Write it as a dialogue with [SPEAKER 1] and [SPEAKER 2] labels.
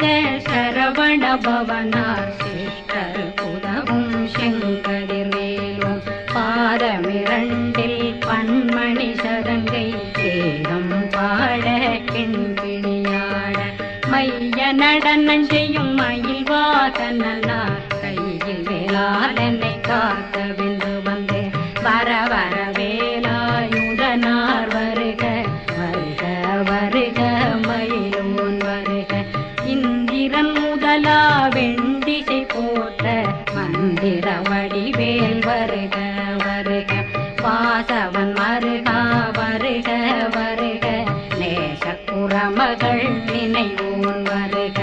[SPEAKER 1] சித்த சரவண பவனார் சிஷ்டர் புதவும் செங்கதிர்வேலும் பாதமிரண்டில் பன்மணி சதங்கை வேதம் பாட கிண்பிணியாட மைய நடனம் செய்யும் மயில் வாகனார் கையில் வேளாளனை காக்க வென்று வந்து வர வர வேலாயுதனார் வருக வருக வருக மயிலோன் வருக இந்திரன் முதலா வெண்டிசை போற்ற மந்திர வடிவேல் வருக வருக வாசவன் மருகா வருக வருக நேச குரமகள் நினைவோன் வருக